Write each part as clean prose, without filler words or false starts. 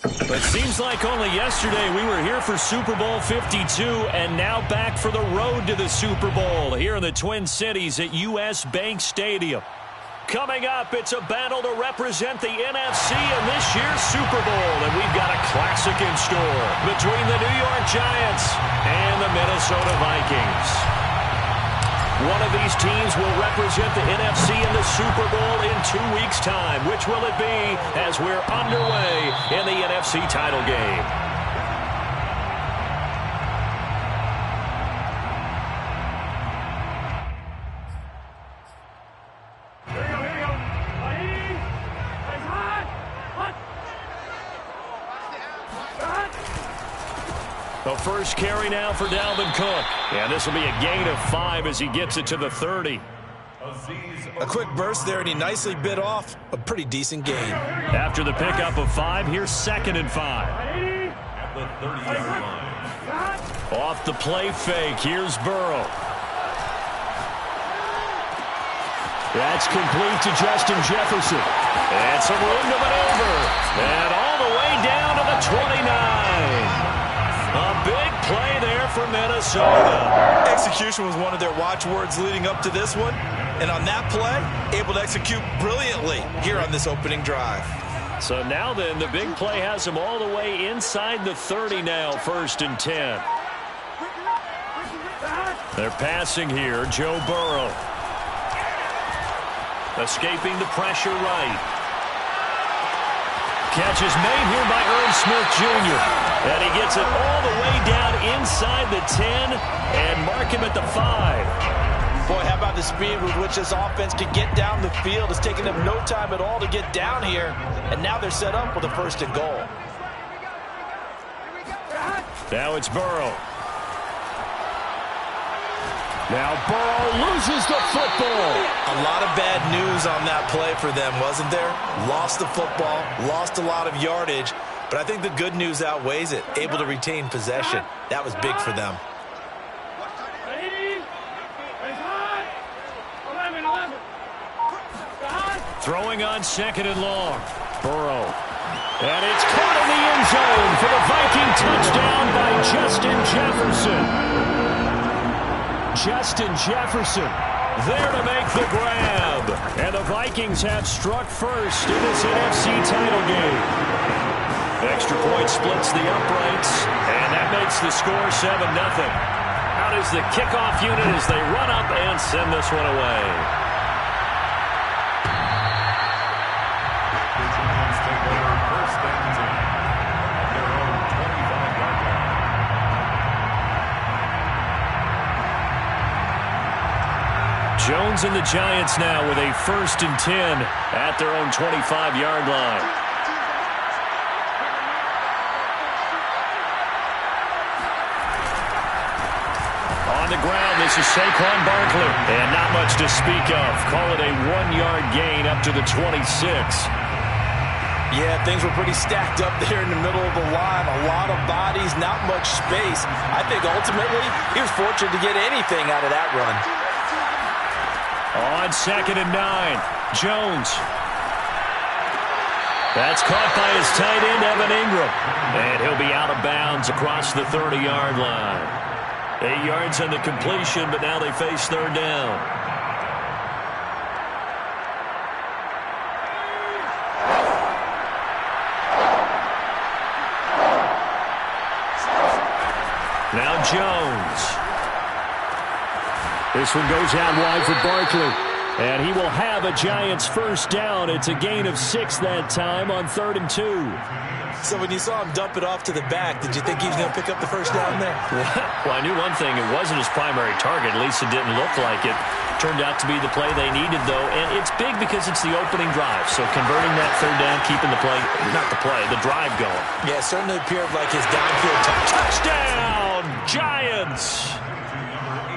It seems like only yesterday we were here for Super Bowl 52 and now back for the road to the Super Bowl here in the Twin Cities at U.S. Bank Stadium. Coming up, it's a battle to represent the NFC in this year's Super Bowl, and we've got a classic in store between the New York Giants and the Minnesota Vikings. One of these teams will represent the NFC in the Super Bowl in 2 weeks' time. Which will it be as we're underway in the NFC title game? The first carry now for Dalvin Cook. And this will be a gain of 5 as he gets it to the 30. A quick burst there, and he nicely bit off a pretty decent gain. After the pickup of 5, here's 2nd and 5. At the 30-yard line. Off the play fake, here's Burrow. That's complete to Justin Jefferson. And some room to maneuver. And all the way down to the 29. A big play there for Minnesota. Execution was one of their watchwords leading up to this one. And on that play, able to execute brilliantly here on this opening drive. So now then, the big play has them all the way inside the 30 now, 1st and 10. They're passing here, Joe Burrow. Escaping the pressure right. Catch is made here by Irv Smith Jr. And he gets it all the way down inside the 10 and mark him at the 5. Boy, how about the speed with which this offense can get down the field? It's taken them no time at all to get down here. And now they're set up with a 1st and goal. Now it's Burrow. Now Burrow loses the football. A lot of bad news on that play for them, wasn't there? Lost the football, lost a lot of yardage, but I think the good news outweighs it. Able to retain possession. That was big for them. Throwing on 2nd and long. Burrow. And it's caught in the end zone for the Viking touchdown by Justin Jefferson. Justin Jefferson there to make the grab. And the Vikings have struck first in this NFC title game. Extra point splits the uprights, and that makes the score 7-0. Out is the kickoff unit as they run up and send this one away. The Giants take over 1st and 10 at their own 25-yard line. Jones and the Giants now with a 1st and 10 at their own 25-yard line. On the ground, this is Saquon Barkley. And not much to speak of. Call it a 1-yard gain up to the 26. Yeah, things were pretty stacked up there in the middle of the line. A lot of bodies, not much space. I think ultimately he was fortunate to get anything out of that run. On 2nd and 9, Jones. That's caught by his tight end, Evan Ingram. And he'll be out of bounds across the 30-yard line. 8 yards on the completion, but now they face 3rd down. Now Jones. This one goes out wide for Barkley. And he will have a Giants 1st down. It's a gain of 6 that time on 3rd and 2. So when you saw him dump it off to the back, did you think he was going to pick up the 1st down there? Well, I knew one thing. It wasn't his primary target. At least it didn't look like it. Turned out to be the play they needed, though. And it's big because it's the opening drive. So converting that 3rd down, keeping the play, not the play, the drive going. Yeah, it certainly appeared like his downfield Touchdown, Giants!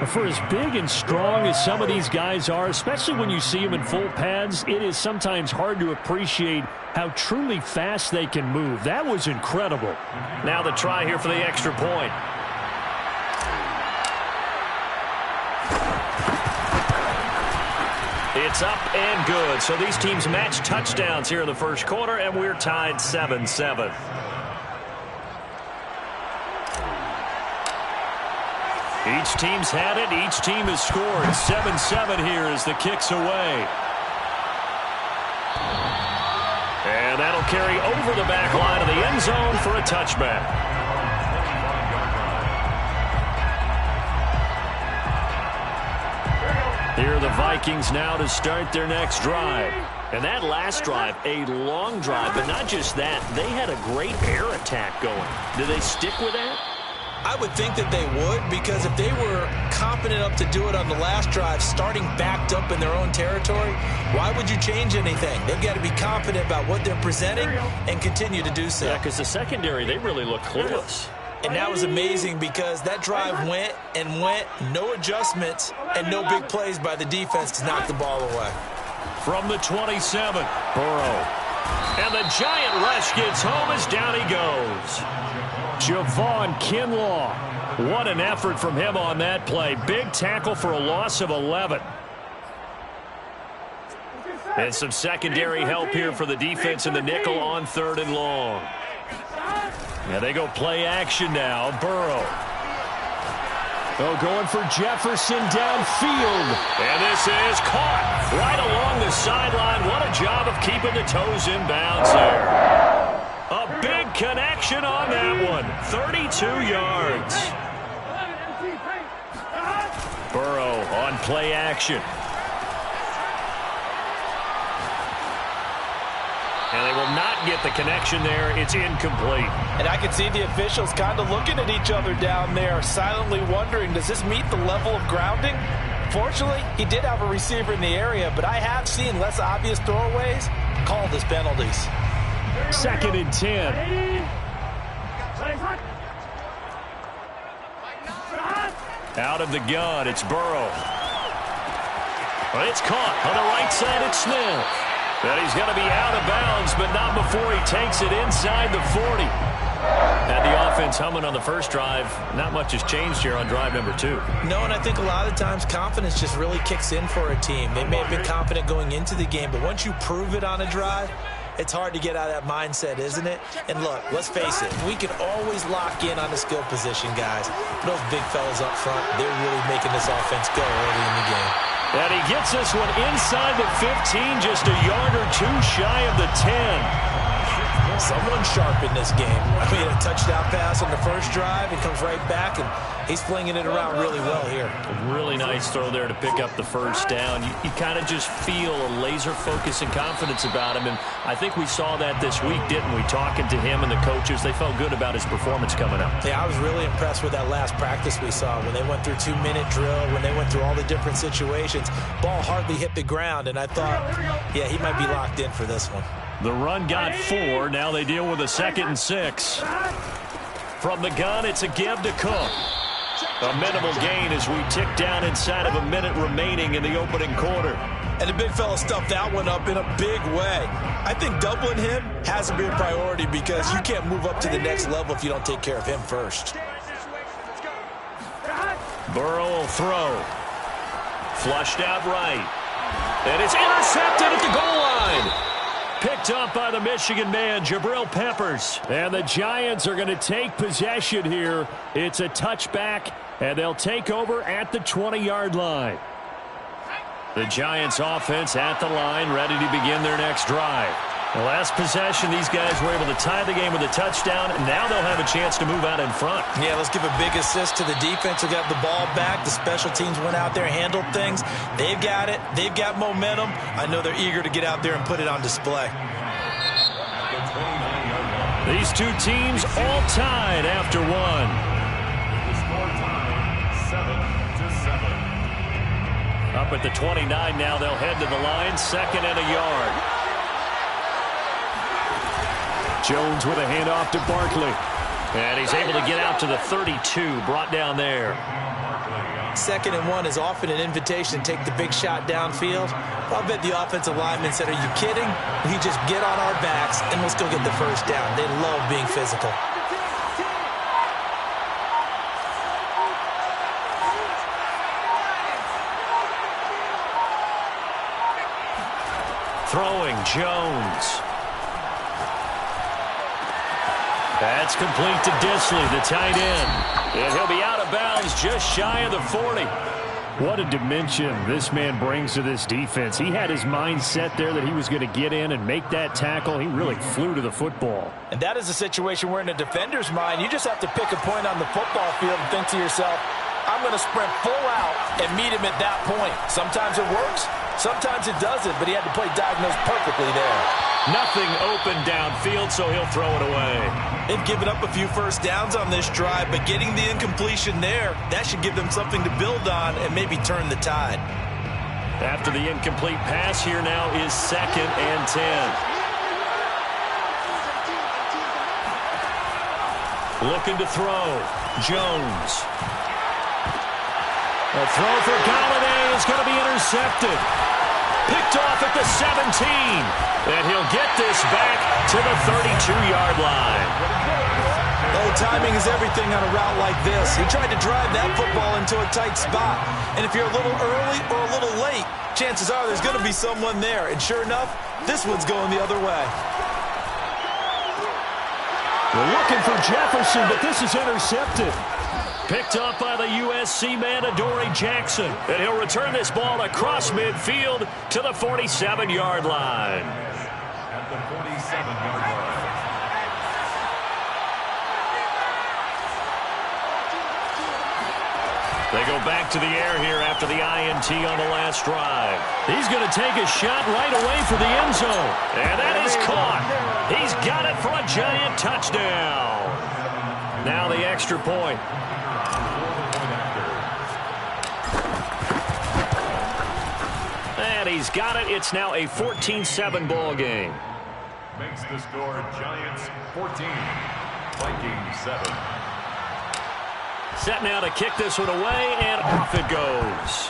For as big and strong as some of these guys are, especially when you see them in full pads, it is sometimes hard to appreciate how truly fast they can move. That was incredible. Now the try here for the extra point. It's up and good. So these teams match touchdowns here in the 1st quarter, and we're tied 7-7. Each team's had it. Each team has scored. 7-7 here as the kick's away. And that'll carry over the back line of the end zone for a touchback. Here are the Vikings now to start their next drive. And that last drive, a long drive, but not just that. They had a great air attack going. Do they stick with that? I would think that they would, because if they were confident enough to do it on the last drive, starting backed up in their own territory, why would you change anything? They've got to be confident about what they're presenting and continue to do so. Yeah, because the secondary, they really look clueless. And that was amazing because that drive went and went, no adjustments, and no big plays by the defense to knock the ball away. From the 27, Burrow. And the giant rush gets home as down he goes. Javon Kinlaw. What an effort from him on that play. Big tackle for a loss of 11. And some secondary help here for the defense in the nickel on 3rd and long. Yeah, they go play action now. Burrow. Oh, going for Jefferson downfield. And this is caught right along the sideline. What a job of keeping the toes in bounds there. A big connection on that one. 32 yards. Burrow on play action. And they will not get the connection there. It's incomplete. And I can see the officials kind of looking at each other down there, silently wondering, does this meet the level of grounding? Fortunately, he did have a receiver in the area, but I have seen less obvious throwaways called as penalties. 2nd and 10. Out of the gun, it's Burrow. Well, it's caught on the right side. It's Smith. And he's going to be out of bounds, but not before he takes it inside the 40. Had the offense humming on the first drive. Not much has changed here on drive number 2. No, and I think a lot of times confidence just really kicks in for a team. They may have been confident going into the game, but once you prove it on a drive, it's hard to get out of that mindset, isn't it? And look, let's face it, we can always lock in on the skill position, guys. But those big fellas up front, they're really making this offense go early in the game. And he gets this one inside the 15, just a yard or two shy of the 10. Someone sharp in this game. I mean, a touchdown pass on the first drive. It comes right back, and he's flinging it around really well here. A really nice throw there to pick up the first down. You kind of just feel a laser focus and confidence about him, and I think we saw that this week, didn't we? Talking to him and the coaches, they felt good about his performance coming up. Yeah, I was really impressed with that last practice we saw when they went through 2-minute drill, when they went through all the different situations. Ball hardly hit the ground, and I thought, yeah, he might be locked in for this one. The run got 4. Now they deal with a 2nd and 6. From the gun, it's a give to Cook. A minimal gain as we tick down inside of a minute remaining in the opening quarter. And the big fella stuffed that one up in a big way. I think doubling him has to be a priority because you can't move up to the next level if you don't take care of him first. Burrow will throw. Flushed out right. And it's intercepted at the goal line. Picked up by the Michigan man, Jabril Peppers. And the Giants are going to take possession here. It's a touchback, and they'll take over at the 20-yard line. The Giants offense at the line, ready to begin their next drive. The last possession, these guys were able to tie the game with a touchdown, and now they'll have a chance to move out in front. Yeah, let's give a big assist to the defense who got the ball back. The special teams went out there, handled things. They've got it. They've got momentum. I know they're eager to get out there and put it on display. These two teams all tied after one. The score time, 7-7. Up at the 29 now, they'll head to the line, 2nd and a yard. Jones with a handoff to Barkley. And he's able to get out to the 32, brought down there. 2nd and 1 is often an invitation to take the big shot downfield. I'll bet the offensive lineman said, are you kidding? We just get on our backs and let's go get the first down. They love being physical. Throwing, Jones. That's complete to Disley, the tight end. And he'll be out of bounds just shy of the 40. What a dimension this man brings to this defense. He had his mindset there that he was going to get in and make that tackle. He really flew to the football. And that is a situation where in a defender's mind, you just have to pick a point on the football field and think to yourself, I'm going to sprint full out and meet him at that point. Sometimes it works, sometimes it doesn't, but he had to play diagnosed perfectly there. Nothing open downfield, so he'll throw it away. They've given up a few first downs on this drive, but getting the incompletion there, that should give them something to build on and maybe turn the tide. After the incomplete pass, here now is 2nd and 10. Looking to throw. Jones. A throw for Galladay is going to be intercepted. Picked off at the 17. And he'll get this back to the 32-yard line. Oh, timing is everything on a route like this. He tried to drive that football into a tight spot. And if you're a little early or a little late, chances are there's going to be someone there. And sure enough, this one's going the other way. We're looking for Jefferson, but this is intercepted. Picked up by the USC man, Adoree Jackson. And he'll return this ball across midfield to the 47-yard line. At the 47-yard line. They go back to the air here after the INT on the last drive. He's going to take a shot right away for the end zone. And that is caught. He's got it for a giant touchdown. Now the extra point. And he's got it. It's now a 14-7 ball game. Makes the score Giants 14, Vikings 7. Set now to kick this one away, and off it goes.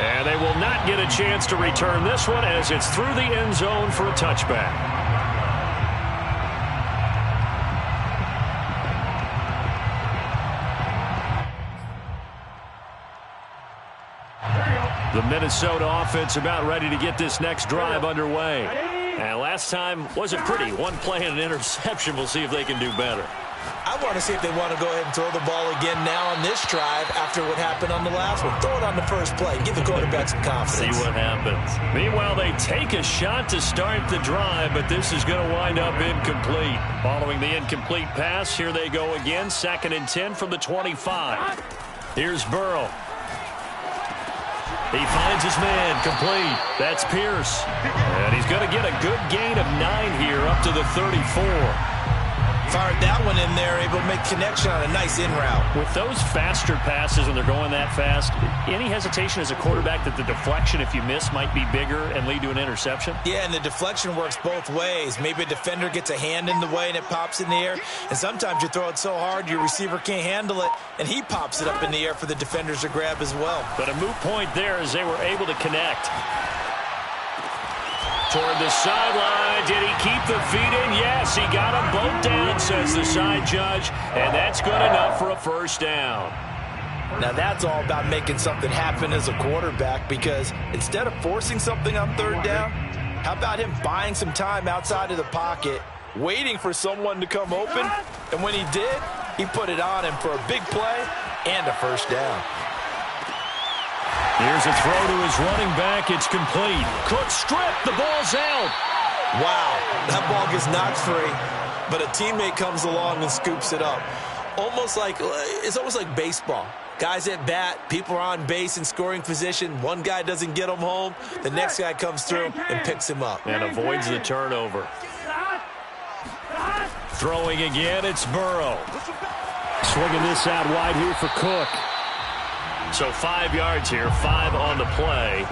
And they will not get a chance to return this one as it's through the end zone for a touchback. The Minnesota offense about ready to get this next drive underway. And last time wasn't pretty. One play and an interception. We'll see if they can do better. I want to see if they want to go ahead and throw the ball again now on this drive after what happened on the last one. Throw it on the first play. Give the quarterback some confidence. See what happens. Meanwhile, they take a shot to start the drive, but this is going to wind up incomplete. Following the incomplete pass, here they go again. 2nd and 10 from the 25. Here's Burrow. He finds his man, complete. That's Pierce. And he's going to get a good gain of 9 here up to the 34. Fired that one in there, able to make connection on a nice in route. With those faster passes and they're going that fast, any hesitation as a quarterback that the deflection, if you miss, might be bigger and lead to an interception? Yeah, and the deflection works both ways. Maybe a defender gets a hand in the way and it pops in the air. And sometimes you throw it so hard your receiver can't handle it, and he pops it up in the air for the defenders to grab as well. But a moot point there as they were able to connect. Toward the sideline. Did he keep the feet in? Yes, he got them both down, says the side judge. And that's good enough for a first down. Now that's all about making something happen as a quarterback, because instead of forcing something on 3rd down, how about him buying some time outside of the pocket, waiting for someone to come open, and when he did, he put it on him for a big play and a first down. Here's a throw to his running back. It's complete. Cook stripped. The ball's out. Wow, that ball gets knocked free, but a teammate comes along and scoops it up. It's almost like baseball. Guys at bat, people are on base in scoring position. One guy doesn't get him home. The next guy comes through and picks him up. And avoids the turnover. Throwing again, it's Burrow. Swinging this out wide here for Cook. So 5 yards here, 5 on the play.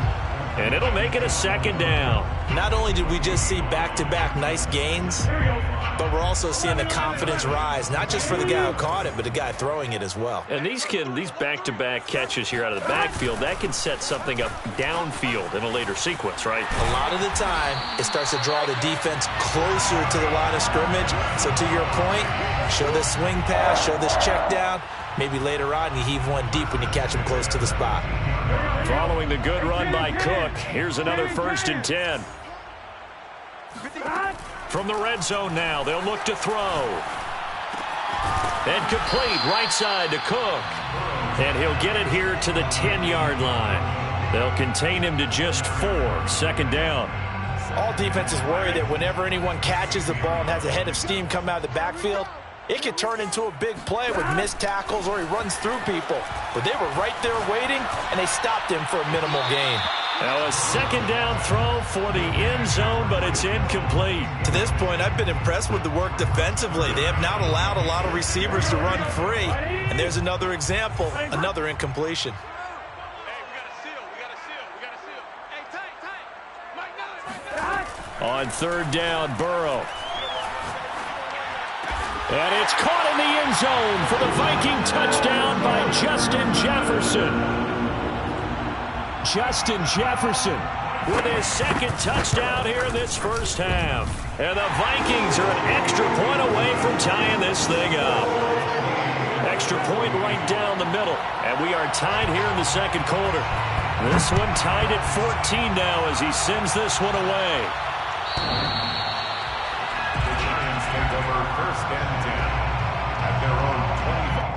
And it'll make it a 2nd down. Not only did we just see back-to-back nice gains, but we're also seeing the confidence rise, not just for the guy who caught it, but the guy throwing it as well. And these back-to-back catches here out of the backfield, that can set something up downfield in a later sequence, right? A lot of the time, it starts to draw the defense closer to the line of scrimmage. So to your point, show this swing pass, show this check down. Maybe later on you heave one deep when you catch him close to the spot. Following the good run by Cook, here's another 1st and 10. From the red zone now, they'll look to throw. And complete right side to Cook. And he'll get it here to the 10-yard line. They'll contain him to just 4. Second down. All defenses worry that whenever anyone catches the ball and has a head of steam come out of the backfield, it could turn into a big play with missed tackles or he runs through people. But they were right there waiting, and they stopped him for a minimal gain. Now a second down throw for the end zone, but it's incomplete. To this point, I've been impressed with the work defensively. They have not allowed a lot of receivers to run free. And there's another example, another incompletion. On third down, Burrow. And it's caught in the end zone for the Viking touchdown by Justin Jefferson. Justin Jefferson with his second touchdown here in this first half. And the Vikings are an extra point away from tying this thing up. Extra point right down the middle. And we are tied here in the second quarter. This one tied at 14 now as he sends this one away. The Giants take over first and 10 at their own 25.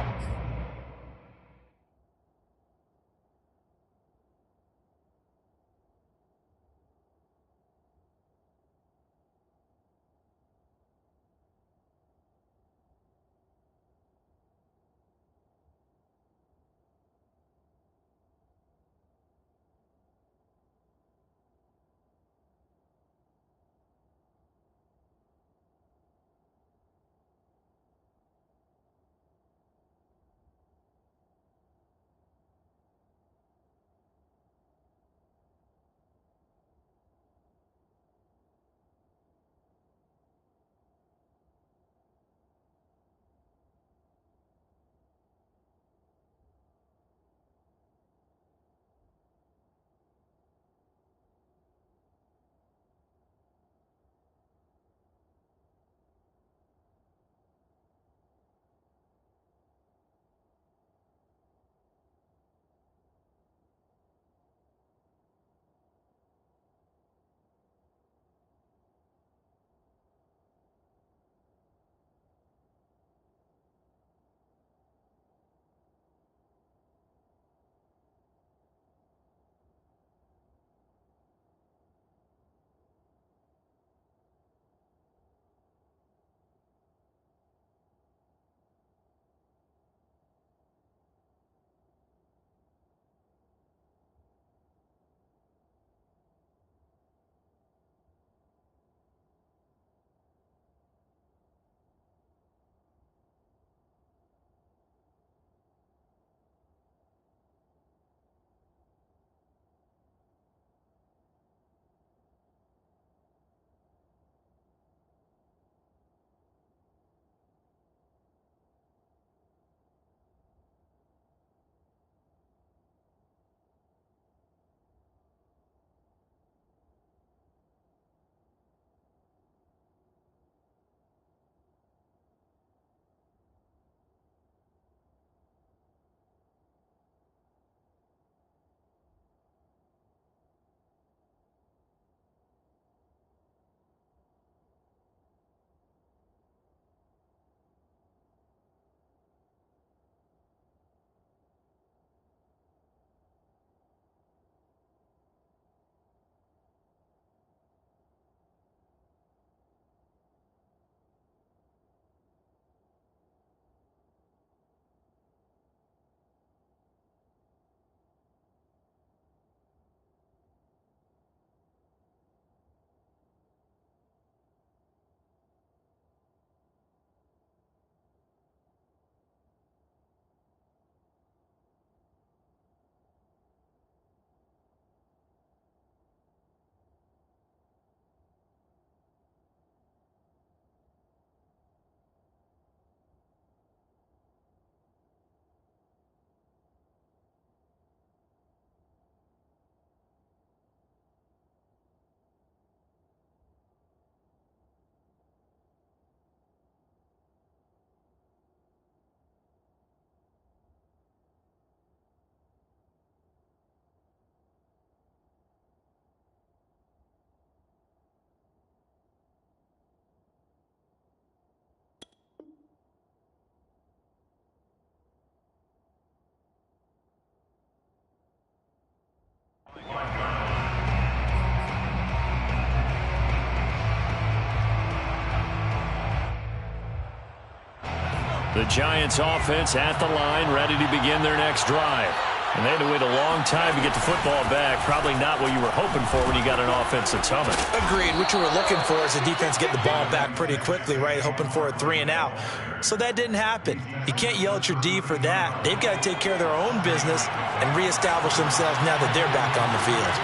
Giants offense at the line, ready to begin their next drive. And they had to wait a long time to get the football back. Probably not what you were hoping for when you got an offense that's humming. Agreed. What you were looking for is the defense get the ball back pretty quickly, right? Hoping for a 3-and-out. So that didn't happen. You can't yell at your D for that. They've got to take care of their own business and reestablish themselves now that they're back on the field.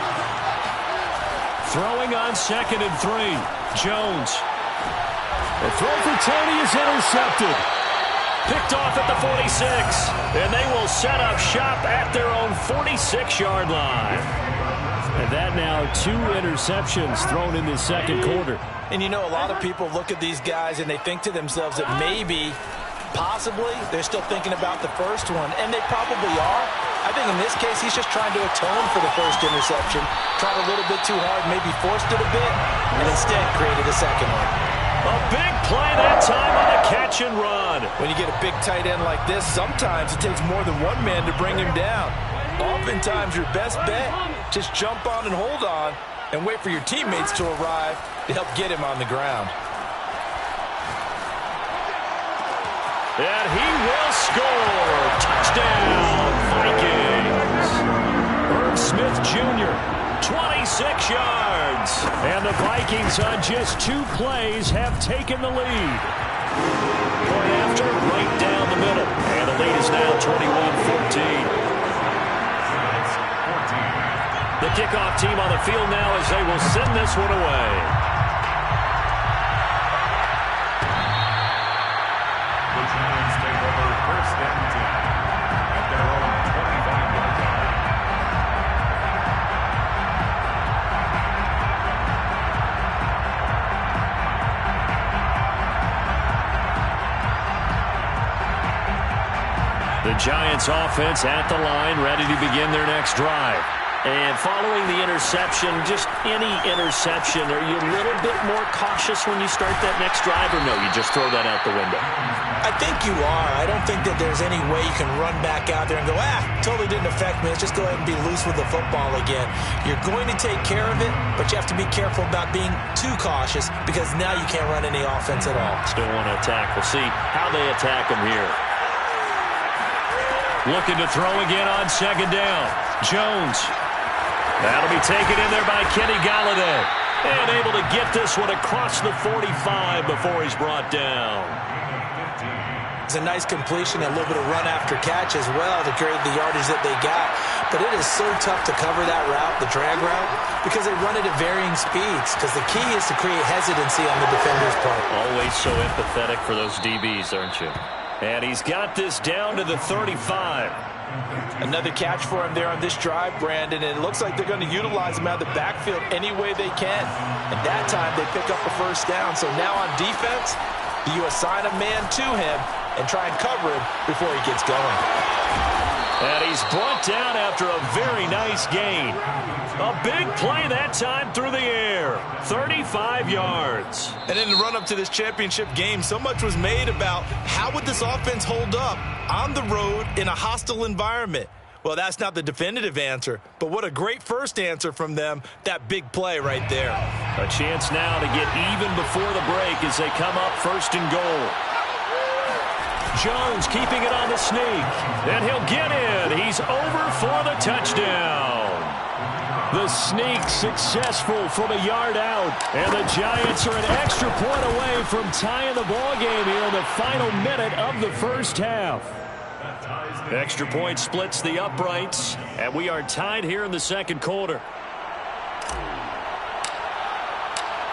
Throwing on 2nd and 3. Jones. The throw for Tony is intercepted. Picked off at the 46. And they will set up shop at their own 46-yard line. And that now 2 interceptions thrown in the second quarter. And you know, a lot of people look at these guys and they think to themselves that maybe, possibly, they're still thinking about the first one. And they probably are. I think in this case, he's just trying to atone for the first interception. Tried a little bit too hard, maybe forced it a bit, and instead created a second one. A big play that time on a catch and run. When you get a big tight end like this, sometimes it takes more than one man to bring him down. Oftentimes, your best bet, just jump on and hold on and wait for your teammates to arrive to help get him on the ground. And he will score. Touchdown, Vikings. Irv Smith Jr., 26 yards. And the Vikings on just 2 plays have taken the lead. Point after, right down the middle. And the lead is now 21-14. The kickoff team on the field now as they will send this one away. The Giants take over 1st and 10 at their own 25-yard line. The Giants offense at the line, ready to begin their next drive. And following the interception, just any interception, are you a little bit more cautious when you start that next drive, or no, you just throw that out the window? I think you are. I don't think that there's any way you can run back out there and go, totally didn't affect me. Let's just go ahead and be loose with the football again. You're going to take care of it, but you have to be careful about being too cautious because now you can't run any offense at all. Still want to attack. We'll see how they attack them here. Looking to throw again on 2nd down. Jones. That'll be taken in there by Kenny Galladay. And able to get this one across the 45 before he's brought down. It's a nice completion, a little bit of run after catch as well to create the yardage that they got. But it is so tough to cover that route, the drag route, because they run it at varying speeds. Because the key is to create hesitancy on the defender's part. Always so empathetic for those DBs, aren't you? And he's got this down to the 35. Another catch for him there on this drive, Brandon, and it looks like they're going to utilize him out of the backfield any way they can. And that time they pick up a 1st down. So now on defense, you assign a man to him and try and cover him before he gets going. And he's brought down after a very nice gain. A big play that time through the air. 35 yards. And in the run-up to this championship game, so much was made about how would this offense hold up on the road in a hostile environment. Well, that's not the definitive answer, but what a great first answer from them, that big play right there. A chance now to get even before the break as they come up 1st and goal. Jones keeping it on the sneak, and he'll get in. He's over for the touchdown. The sneak successful from a yard out, and the Giants are an extra point away from tying the ball game here in the final minute of the first half. Extra point splits the uprights, and we are tied here in the second quarter.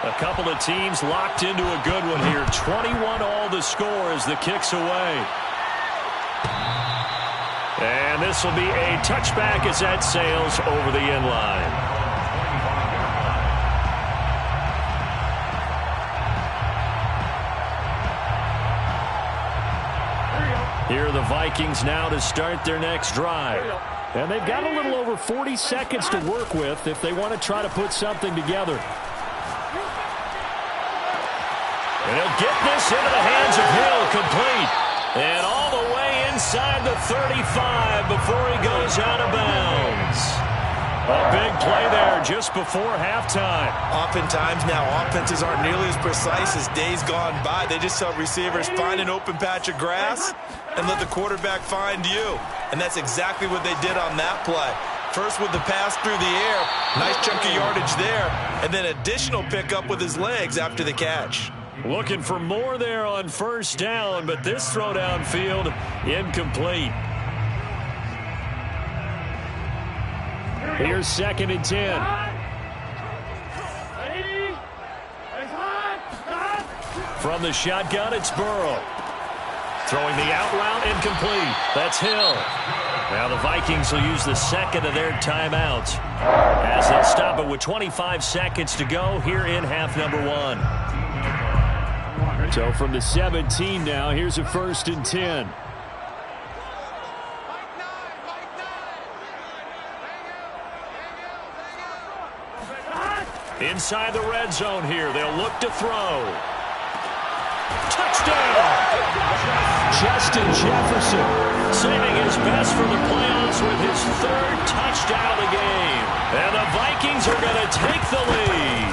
A couple of teams locked into a good one here. 21-all the score as the kick's away. And this will be a touchback as that sails over the end line. Here are the Vikings now to start their next drive. And they've got a little over 40 seconds to work with if they want to try to put something together. And he'll get this into the hands of Hill, complete. And all the way inside the 35 before he goes out of bounds. A big play there just before halftime. Oftentimes now, offenses aren't nearly as precise as days gone by. They just tell receivers, find an open patch of grass and let the quarterback find you. And that's exactly what they did on that play. First with the pass through the air, nice chunk of yardage there, and then additional pickup with his legs after the catch. Looking for more there on first down, but this throw downfield incomplete. Here's 2nd and 10. From the shotgun, it's Burrow. Throwing the out route, incomplete. That's Hill. Now the Vikings will use the second of their timeouts as they'll stop it with 25 seconds to go here in half number 1. So from the 17 now, here's a 1st and 10. Inside the red zone here, they'll look to throw. Touchdown! Justin Jefferson saving his best for the playoffs with his 3rd touchdown of the game. And the Vikings are going to take the lead.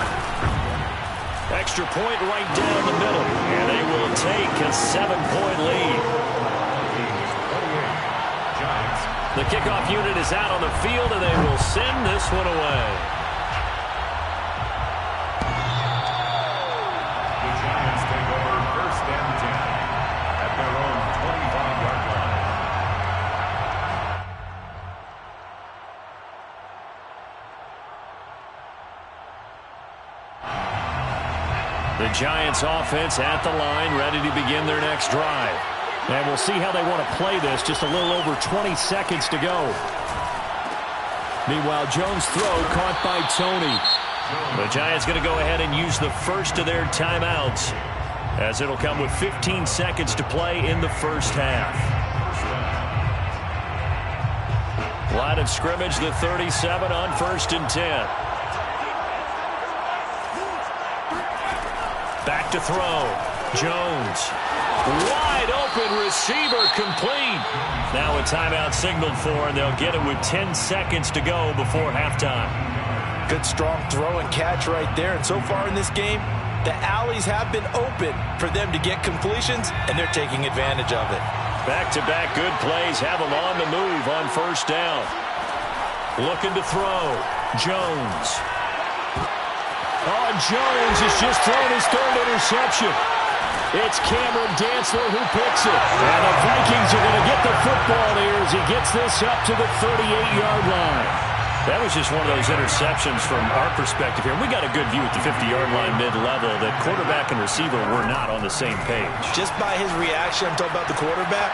Extra point right down the middle. And they will take a 7-point lead. The kickoff unit is out on the field, and they will send this one away. The Giants offense at the line, ready to begin their next drive. And we'll see how they want to play this. Just a little over 20 seconds to go. Meanwhile, Jones' throw caught by Tony. The Giants going to go ahead and use the first of their timeouts, as it'll come with 15 seconds to play in the first half. Line of scrimmage, the 37 on 1st and 10. Back to throw. Jones. Wide open receiver complete. Now a timeout signaled for, and they'll get it with 10 seconds to go before halftime. Good strong throw and catch right there. And so far in this game, the alleys have been open for them to get completions, and they're taking advantage of it. Back-to-back good plays have them on the move on first down. Looking to throw. Jones. Oh, Jones has just thrown his 3rd interception. It's Cameron Dantzler who picks it. And the Vikings are going to get the football here as he gets this up to the 38-yard line. That was just one of those interceptions from our perspective here. We got a good view at the 50-yard line mid-level that quarterback and receiver were not on the same page. Just by his reaction, I'm talking about the quarterback,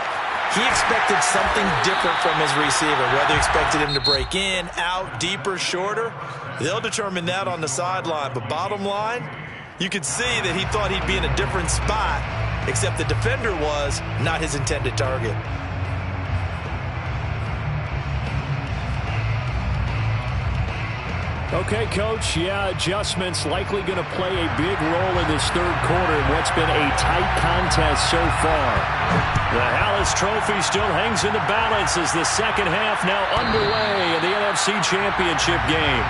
he expected something different from his receiver. Whether he expected him to break in, out, deeper, shorter, they'll determine that on the sideline. But bottom line, you could see that he thought he'd be in a different spot, except the defender was not his intended target. Okay, Coach, adjustments likely going to play a big role in this 3rd quarter in what's been a tight contest so far. The Hallis Trophy still hangs in the balance as the second half now underway in the NFC Championship game.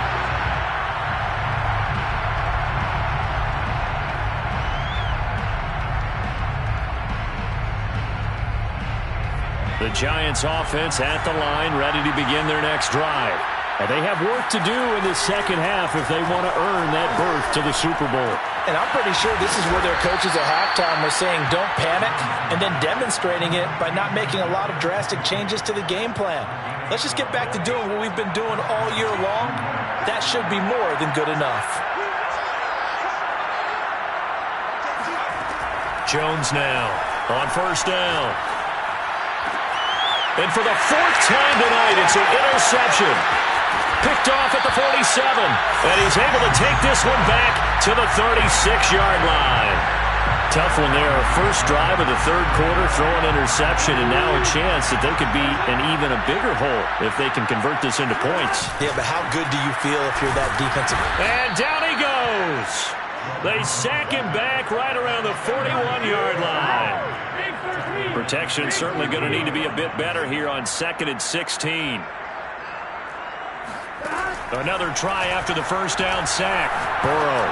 The Giants offense at the line, ready to begin their next drive. And they have work to do in the second half if they want to earn that berth to the Super Bowl. And I'm pretty sure this is where their coaches at halftime were saying don't panic, and then demonstrating it by not making a lot of drastic changes to the game plan. Let's just get back to doing what we've been doing all year long. That should be more than good enough. Jones now on first down. And for the 4th time tonight, it's an interception. Picked off at the 47. And he's able to take this one back to the 36-yard line. Tough one there. First drive of the 3rd quarter, throw an interception, and now a chance that they could be in even a bigger hole if they can convert this into points. Yeah, but how good do you feel if you're that defensive? And down he goes. They sack him back right around the 41-yard line. Protection certainly going to need to be a bit better here on 2nd and 16. Another try after the first down sack. Burrow.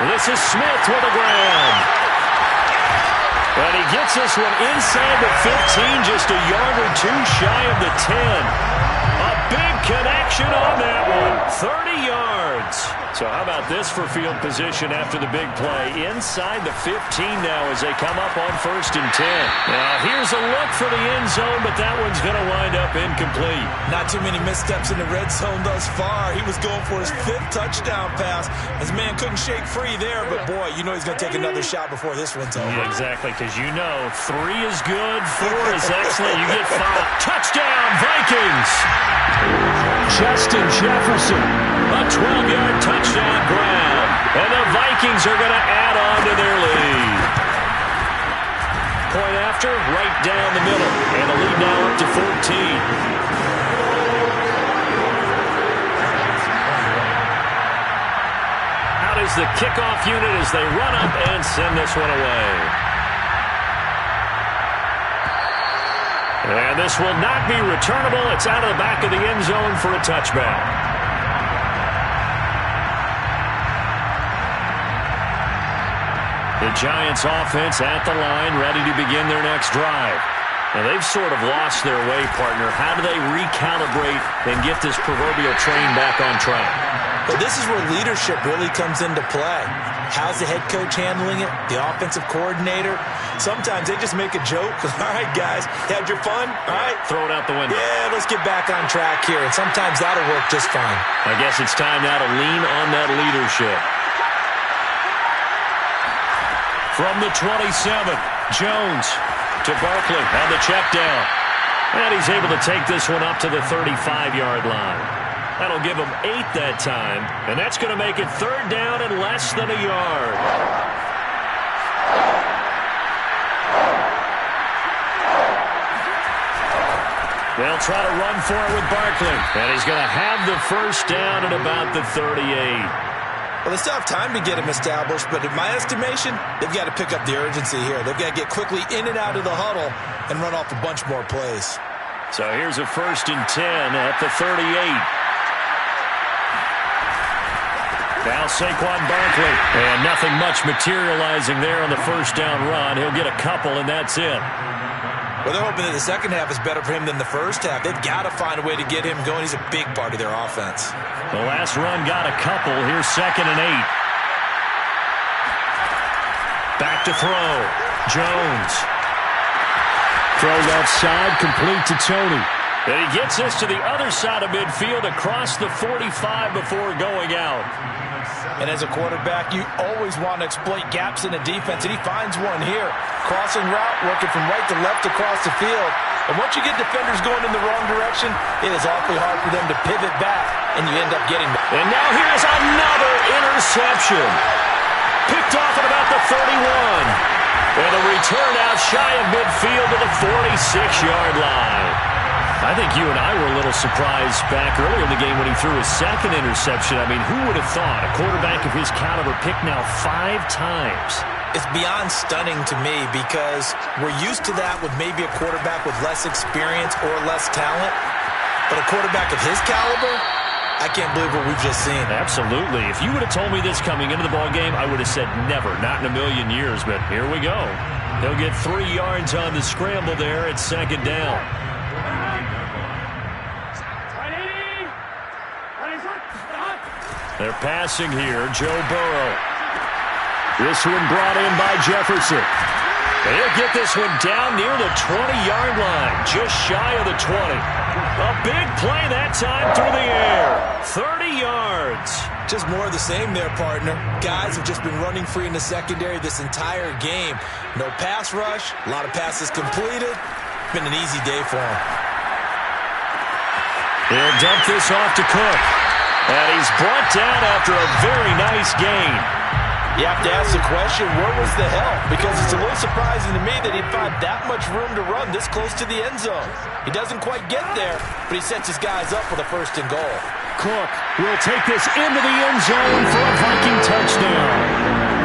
This is Smith with a grab. And he gets this one inside the 15, just a yard or two shy of the 10. A big connection on that one. 30 yards. So how about this for field position after the big play? Inside the 15 now as they come up on 1st and 10. Now here's a look for the end zone, but that one's going to wind up incomplete. Not too many missteps in the red zone thus far. He was going for his 5th touchdown pass. His man couldn't shake free there, but boy, you know he's going to take another shot before this one's over. Yeah, exactly, because you know 3 is good, 4 is excellent. You get 5. Touchdown, Vikings! Justin Jefferson, a 12-yard touchdown grab. And the Vikings are going to add on to their lead. Point after, right down the middle. And the lead now up to 14. Out is the kickoff unit as they run up and send this one away. And this will not be returnable. It's out of the back of the end zone for a touchback. The Giants offense at the line, ready to begin their next drive. Now they've sort of lost their way, partner. How do they recalibrate and get this proverbial train back on track? Well, this is where leadership really comes into play. How's the head coach handling it? The offensive coordinator? Sometimes they just make a joke. All right, guys, had your fun? All right. Throw it out the window. Yeah, let's get back on track here. And sometimes that'll work just fine. I guess it's time now to lean on that leadership. From the 27, Jones to Barkley on the check down. And he's able to take this one up to the 35-yard line. That'll give him 8 that time, and that's going to make it 3rd down and less than a yard. They'll try to run for it with Barkley, and he's going to have the 1st down at about the 38. Well, they still have time to get him established, but in my estimation, they've got to pick up the urgency here. They've got to get quickly in and out of the huddle and run off a bunch more plays. So here's a 1st and 10 at the 38. Now Saquon Barkley, and nothing much materializing there on the 1st down run. He'll get a couple, and that's it. Well, they're hoping that the second half is better for him than the first half. They've got to find a way to get him going. He's a big part of their offense. The last run got a couple. Here's 2nd and 8. Back to throw. Jones. Throw left side, complete to Tony. And he gets this to the other side of midfield across the 45 before going out. And as a quarterback, you always want to exploit gaps in the defense, and he finds one here. Crossing route, working from right to left across the field. And once you get defenders going in the wrong direction, it is awfully hard for them to pivot back, and you end up getting them. And now here's another interception. Picked off at about the 31. And a return out shy of midfield to the 46-yard line. I think you and I were a little surprised back earlier in the game when he threw his 2nd interception. I mean, who would have thought a quarterback of his caliber picked now 5 times? It's beyond stunning to me because we're used to that with maybe a quarterback with less experience or less talent. But a quarterback of his caliber, I can't believe what we've just seen. Absolutely. If you would have told me this coming into the ballgame, I would have said never, not in a million years. But here we go. They'll get 3 yards on the scramble there at 2nd down. They're passing here. Joe Burrow. This one brought in by Jefferson. And he'll get this one down near the 20-yard line, just shy of the 20. A big play that time through the air. 30 yards. Just more of the same there, partner. Guys have just been running free in the secondary this entire game. No pass rush, a lot of passes completed. Been an easy day for them. He'll dump this off to Cook. And he's brought down after a very nice gain. You have to ask the question, where was the help? Because it's a little surprising to me that he'd find that much room to run this close to the end zone. He doesn't quite get there, but he sets his guys up for the 1st and goal. Cook will take this into the end zone for a Viking touchdown.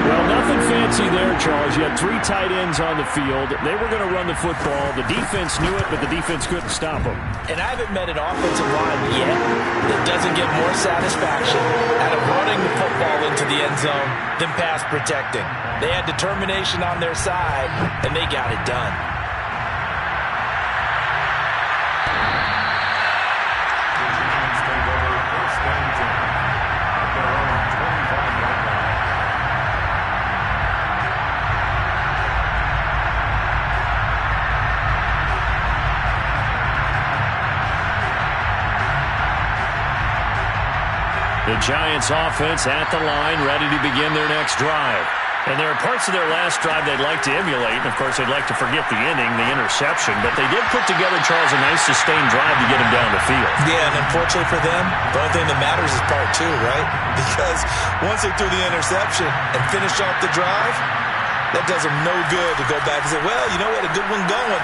Well, nothing fancy there, Charles. You had 3 tight ends on the field. They were going to run the football. The defense knew it, but the defense couldn't stop them. And I haven't met an offensive line yet that doesn't get more satisfaction out of running the football into the end zone than pass protecting. They had determination on their side, and they got it done. The Giants offense at the line, ready to begin their next drive. And there are parts of their last drive they'd like to emulate. And, of course, they'd like to forget the inning, the interception. But they did put together, Charles, a nice sustained drive to get him down the field. Yeah, and unfortunately for them, the only thing that matters is part 2, right? Because once they threw the interception and finished off the drive, that does them no good to go back and say, well, you know what, a good one going.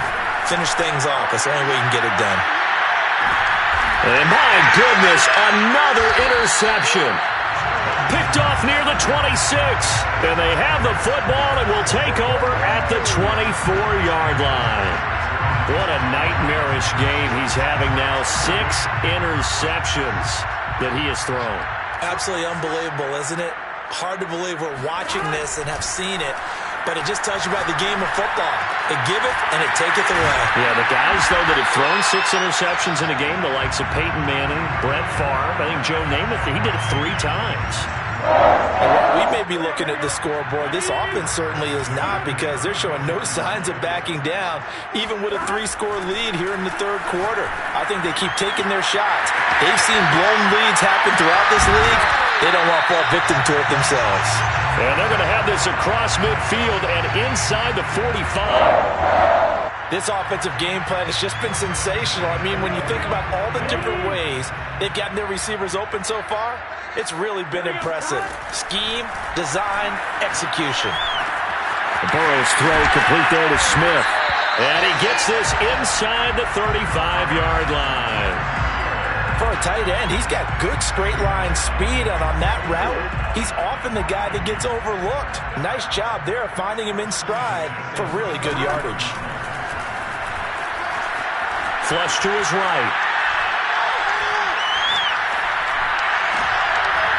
Finish things off. That's the only way you can get it done. And my goodness, another interception. Picked off near the 26. And they have the football and will take over at the 24-yard line. What a nightmarish game he's having now. 6 interceptions that he has thrown. Absolutely unbelievable, isn't it? Hard to believe we're watching this and have seen it. But it just tells you about the game of football. It giveth and it taketh away. Yeah, the guys, though, that have thrown 6 interceptions in a game, the likes of Peyton Manning, Brett Favre, I think Joe Namath, he did it 3 times. And while we may be looking at the scoreboard, this offense certainly is not, because they're showing no signs of backing down, even with a 3-score lead here in the third quarter. I think they keep taking their shots. They've seen blown leads happen throughout this league. They don't want to fall victim to it themselves. And they're going to have this across midfield and inside the 45. This offensive game plan has just been sensational. I mean, when you think about all the different ways they've gotten their receivers open so far, it's really been impressive. Scheme, design, execution. Burrow's throw complete there to Smith. And he gets this inside the 35-yard line. For a tight end, he's got good straight line speed, and on that route, he's often the guy that gets overlooked. Nice job there finding him in stride for really good yardage. Flush to his right.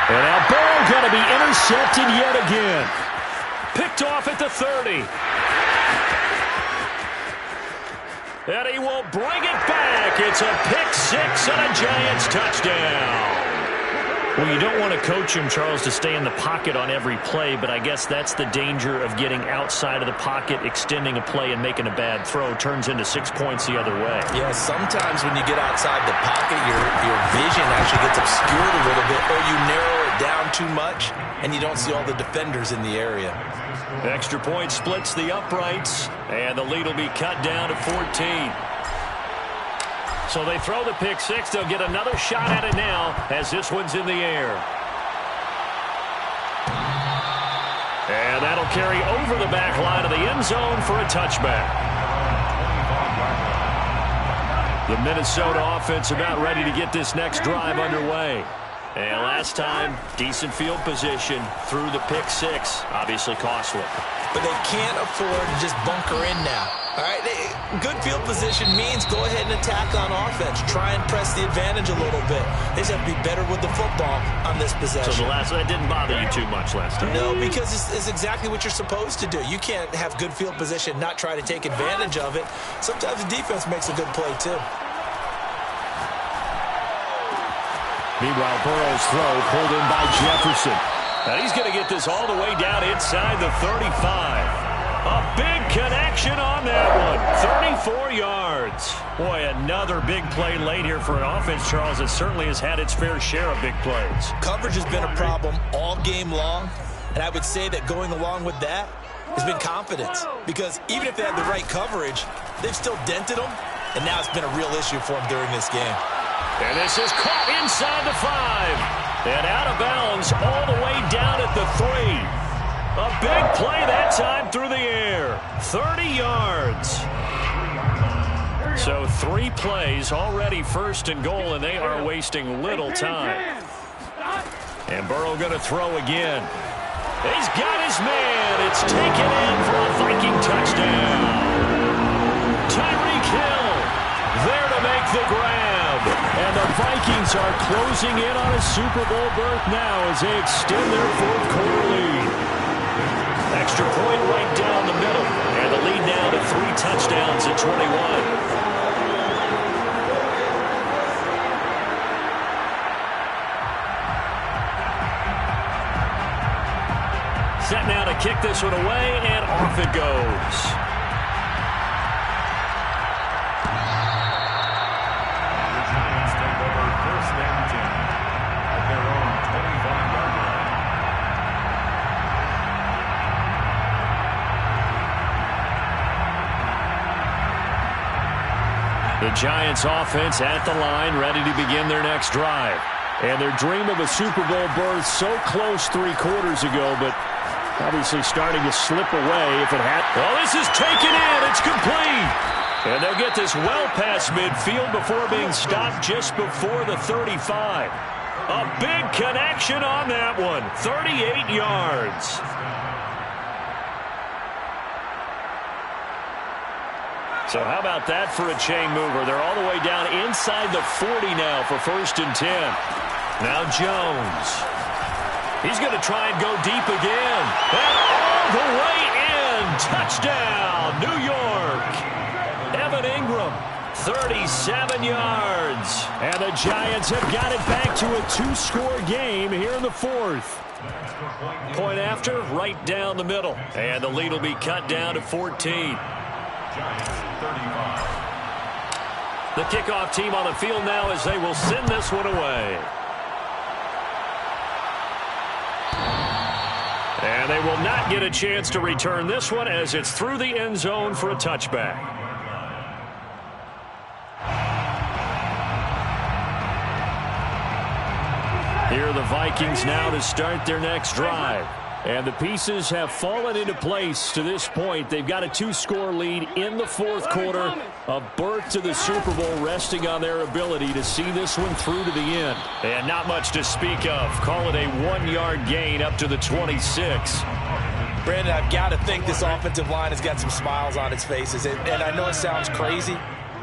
And now Burrow going to be intercepted yet again. Picked off at the 30. And he will bring it back. It's a pick 6 and a Giants touchdown. Well, you don't want to coach him, Charles, to stay in the pocket on every play, but I guess that's the danger of getting outside of the pocket, extending a play, and making a bad throw. Turns into 6 points the other way. Yeah, sometimes when you get outside the pocket, your vision actually gets obscured a little bit, or you narrow it down too much, and you don't see all the defenders in the area. Extra point splits the uprights, and the lead will be cut down to 14. So they throw the pick 6. They'll get another shot at it now as this one's in the air. And that'll carry over the back line of the end zone for a touchback. The Minnesota offense about ready to get this next drive underway. And last time, decent field position through the pick 6. Obviously costly. But they can't afford to just bunker in now. All right, good field position means go ahead and attack on offense. Try and press the advantage a little bit. They just have to be better with the football on this possession. So that didn't bother you too much last time? No, because it's exactly what you're supposed to do. You can't have good field position, not try to take advantage of it. Sometimes the defense makes a good play, too. Meanwhile, Burrow's throw pulled in by Jefferson. And he's going to get this all the way down inside the 35. A big connection on that one. 34 yards. Boy, another big play late here for an offense, Charles, that certainly has had its fair share of big plays. Coverage has been a problem all game long, and I would say that going along with that has been confidence. Because even if they had the right coverage, they've still dented them, and now it's been a real issue for them during this game. And this is caught inside the 5. And out of bounds all the way down at the 3. A big play that time through the air. 30 yards. So 3 plays already first and goal, and they are wasting little time. And Burrow going to throw again. He's got his man. It's taken in for a Viking touchdown. Tyreek Hill there to make the grab. And the Vikings are closing in on a Super Bowl berth now as they extend their fourth quarter lead. Extra point right down the middle. And the lead now to 3 touchdowns at 21. Set now to kick this one away, and off it goes. The Giants take over first and 10 at their own 25-yard line. The Giants offense at the line, ready to begin their next drive. And their dream of a Super Bowl berth so close 3 quarters ago, but obviously starting to slip away if it had. Oh, this is taken in. It's complete. And they'll get this well past midfield before being stopped just before the 35. A big connection on that one. 38 yards. So how about that for a chain mover? They're all the way down inside the 40 now for 1st and 10. Now Jones. He's going to try and go deep again. And all the way in. Touchdown, New York. Evan Ingram, 37 yards. And the Giants have got it back to a 2-score game here in the 4th. Point after, right down the middle. And the lead will be cut down to 14. Giants 35. The kickoff team on the field now as they will send this one away. And they will not get a chance to return this one as it's through the end zone for a touchback. Here are the Vikings now to start their next drive. And the pieces have fallen into place to this point. They've got a 2-score lead in the 4th quarter. A berth to the Super Bowl resting on their ability to see this one through to the end. And not much to speak of. Call it a 1-yard gain up to the 26. Brandon, I've got to think this offensive line has got some smiles on its faces. And I know it sounds crazy,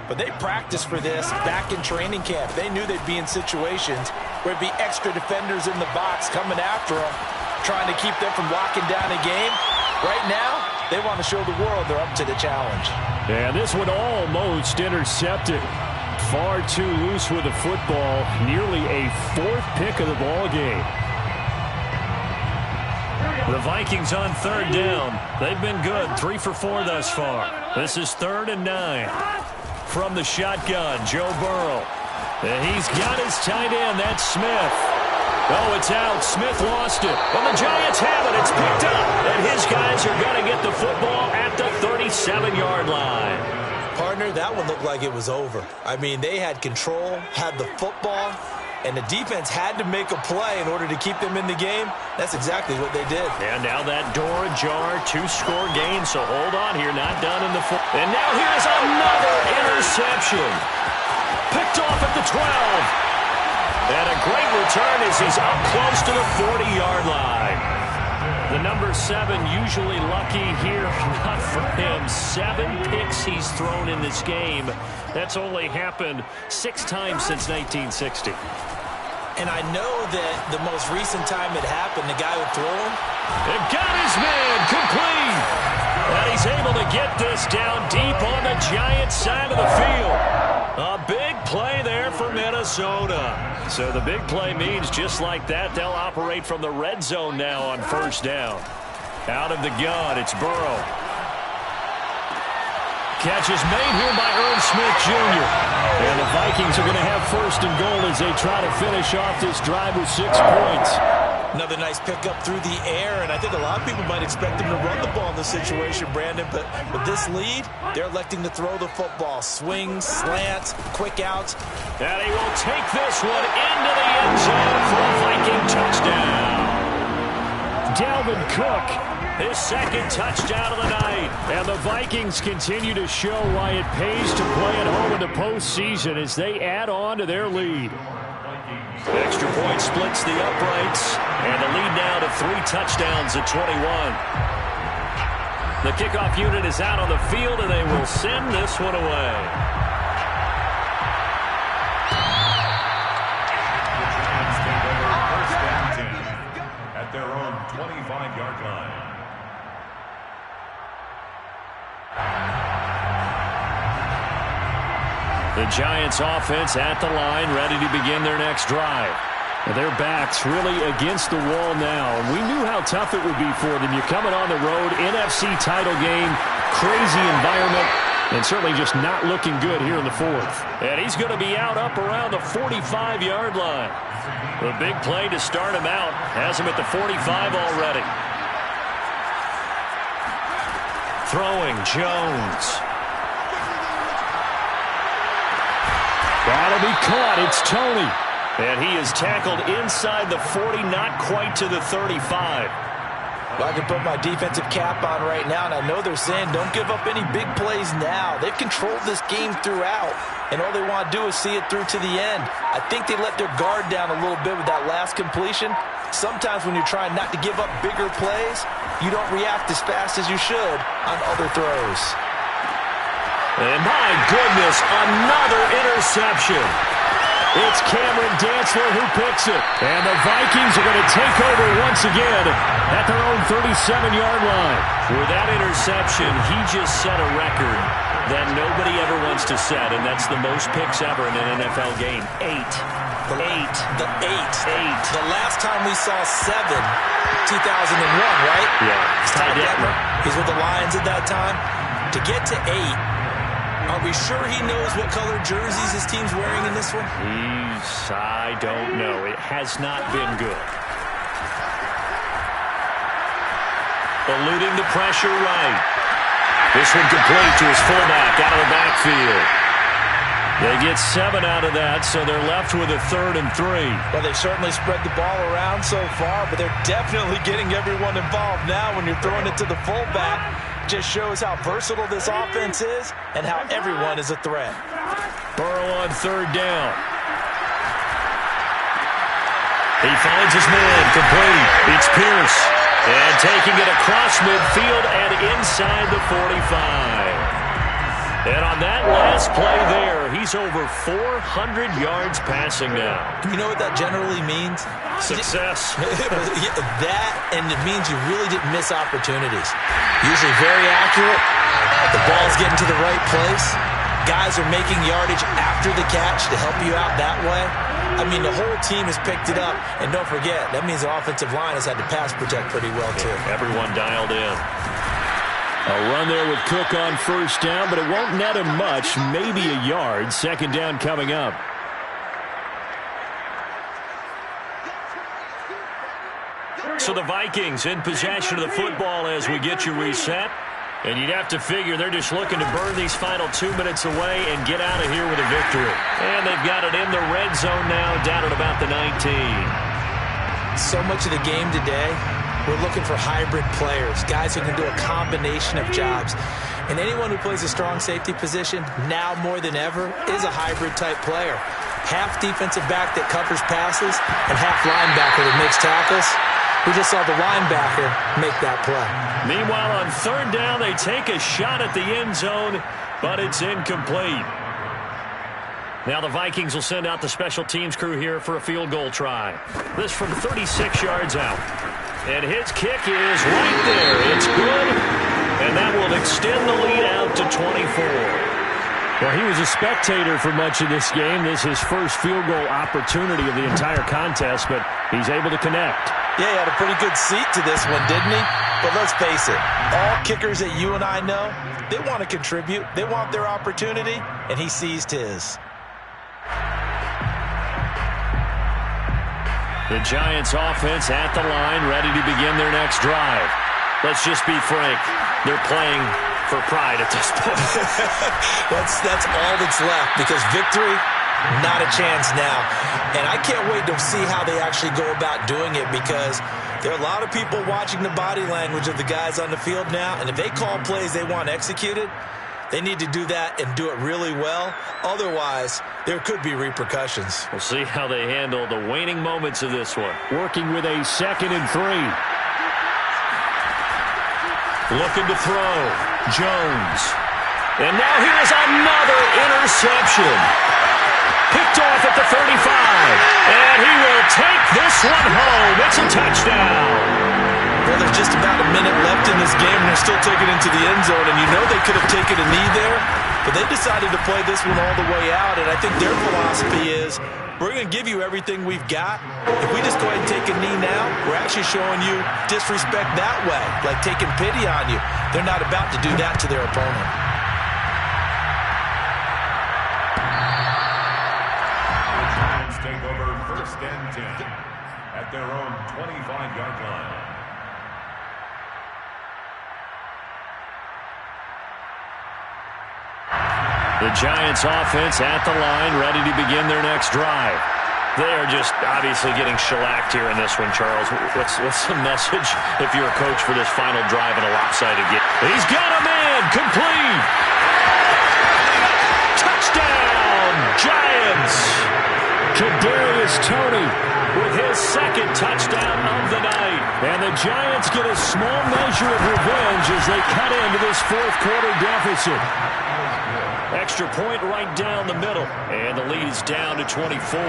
but they practiced for this back in training camp. They knew they'd be in situations where it'd be extra defenders in the box coming after them, trying to keep them from locking down a game. Right now, they want to show the world they're up to the challenge. And this one almost intercepted. Far too loose with the football. Nearly a 4th pick of the ball game. The Vikings on 3rd down. They've been good. 3 for 4 thus far. This is 3rd and 9. From the shotgun, Joe Burrow. And he's got his tight end. That's Smith. Oh, it's out. Smith lost it. And the Giants have it. It's picked up. And his guys are going to get the football at the 37-yard line. Partner, that one looked like it was over. I mean, they had control, had the football, and the defense had to make a play in order to keep them in the game. That's exactly what they did. And now that door ajar, 2-score game. So hold on here, not done in the fourth. And now here's another interception. Picked off at the 12. And a great return as he's up close to the 40-yard line. The number 7 usually lucky here, not for him. 7 picks he's thrown in this game. That's only happened 6 times since 1960. And I know that the most recent time it happened, the guy would throw him. And got his man complete. And he's able to get this down deep on the Giants side of the field. A big play there for Minnesota. So the big play means just like that, they'll operate from the red zone now on 1st down. Out of the gun, it's Burrow. Catch is made here by Earl Smith Jr. And the Vikings are going to have 1st and goal as they try to finish off this drive with 6 points. Another nice pickup through the air, and I think a lot of people might expect them to run the ball in this situation, Brandon, but with this lead, they're electing to throw the football. Swings, slants, quick outs. And he will take this one into the end zone for a Viking touchdown. Dalvin Cook. His second touchdown of the night. And the Vikings continue to show why it pays to play at home in the postseason as they add on to their lead. Extra point splits the uprights. And the lead now to 3 touchdowns at 21. The kickoff unit is out on the field, and they will send this one away. First and 10 at their own 25-yard line. The Giants offense at the line, ready to begin their next drive. Their backs really against the wall now. We knew how tough it would be for them. You're coming on the road, NFC title game, crazy environment, and certainly just not looking good here in the fourth. And he's going to be out up around the 45-yard line. The big play to start him out has him at the 45 already. Throwing Jones. That'll be caught. It's Tony. And he is tackled inside the 40, not quite to the 35. Well, I can put my defensive cap on right now, and I know they're saying don't give up any big plays now. They've controlled this game throughout, and all they want to do is see it through to the end. I think they let their guard down a little bit with that last completion. Sometimes when you're trying not to give up bigger plays, you don't react as fast as you should on other throws. And my goodness, another interception. It's Cameron Dantzler who picks it. And the Vikings are going to take over once again at their own 37-yard line. With that interception, he just set a record that nobody ever wants to set, and that's the most picks ever in an NFL game. 8. The last time we saw 7, 2001, right? Yeah. It's Ty Detmer. He's with the Lions at that time. To get to 8, are we sure he knows what color jerseys his team's wearing in this one? I don't know. It has not been good. Eluding the pressure right. This one complete to his fullback out of the backfield. They get 7 out of that, so they're left with a 3rd and 3. Well, they've certainly spread the ball around so far, but they're definitely getting everyone involved now when you're throwing it to the fullback. Just shows how versatile this offense is and how everyone is a threat. Burrow on 3rd down. He finds his man complete. It's Pierce. And taking it across midfield and inside the 45. And on that last play there, he's over 400 yards passing now. You know what that generally means? Success. That, and it means you really didn't miss opportunities. Usually very accurate. The ball's getting to the right place. Guys are making yardage after the catch to help you out that way. I mean, the whole team has picked it up. And don't forget, that means the offensive line has had to pass protect pretty well, too. Everyone dialed in. A run there with Cook on 1st down, but it won't net him much, maybe a yard. 2nd down coming up. So the Vikings in possession of the football as we get you reset. And you'd have to figure they're just looking to burn these final 2 minutes away and get out of here with a victory. And they've got it in the red zone now, down at about the 19. So much of the game today, we're looking for hybrid players, guys who can do a combination of jobs. And anyone who plays a strong safety position, now more than ever, is a hybrid-type player. Half defensive back that covers passes and half linebacker that makes tackles. We just saw the linebacker make that play. Meanwhile, on 3rd down, they take a shot at the end zone, but it's incomplete. Now the Vikings will send out the special teams crew here for a field goal try. This from 36 yards out. And his kick is right there. It's good. And that will extend the lead out to 24. Well, he was a spectator for much of this game. This is his first field goal opportunity of the entire contest, but he's able to connect. Yeah, he had a pretty good seat to this one, didn't he? But let's face it, all kickers that you and I know, they want to contribute. They want their opportunity, and he seized his. The Giants offense at the line, ready to begin their next drive. Let's just be frank. They're playing for pride at this point. That's all that's left, because victory, not a chance now. And I can't wait to see how they actually go about doing it, because There are a lot of people watching the body language of the guys on the field now, and if they call plays they want executed, they need to do that and do it really well. Otherwise, there could be repercussions. We'll see how they handle the waning moments of this one. Working with a 2nd and 3. Looking to throw. Jones. And now here's another interception. Picked off at the 35. And he will take this one home. It's a touchdown. Well, there's just about a minute left in this game, and they're still taking it into the end zone. And you know they could have taken a knee there, but they decided to play this one all the way out. And I think their philosophy is, we're going to give you everything we've got. If we just go ahead and take a knee now, we're actually showing you disrespect that way, like taking pity on you. They're not about to do that to their opponent. Take over 1st and 10 at their own 25-yard line. The Giants offense at the line, ready to begin their next drive. They are just obviously getting shellacked here in this one, Charles. What's the message if you're a coach for this final drive in a lopsided game? He's got a man, complete. Touchdown, Giants. Kadarius Toney With his 2nd touchdown of the night. And the Giants get a small measure of revenge as they cut into this 4th quarter deficit. Extra point right down the middle. And the lead is down to 24.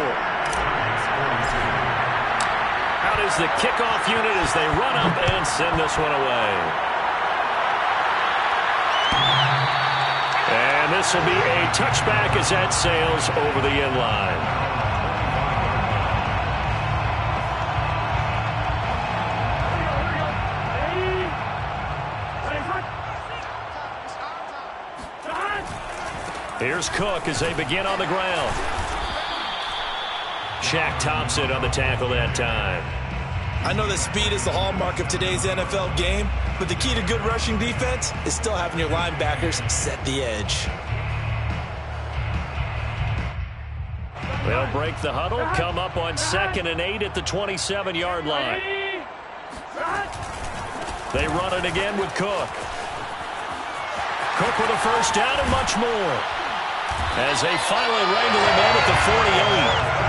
Out is the kickoff unit as they run up and send this one away. And this will be a touchback as that sails over the end line. Here's Cook as they begin on the ground. Shaq Thompson on the tackle that time. I know that speed is the hallmark of today's NFL game, but the key to good rushing defense is still having your linebackers set the edge. They'll break the huddle, come up on 2nd and 8 at the 27-yard line. They run it again with Cook. Cook with a 1st down and much more. As they finally wrangle him in at the 48.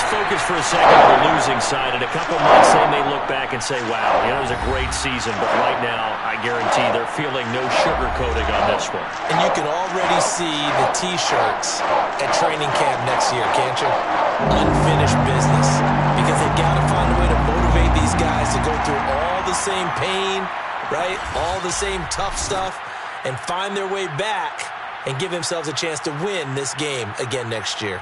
Focus for a second on the losing side. In a couple months, they may look back and say, wow, it was a great season. But right now, I guarantee they're feeling no sugarcoating on this one. And you can already see the T-shirts at training camp next year, can't you? Unfinished business. Because they've got to find a way to motivate these guys to go through all the same pain, right? All the same tough stuff, and find their way back and give themselves a chance to win this game again next year.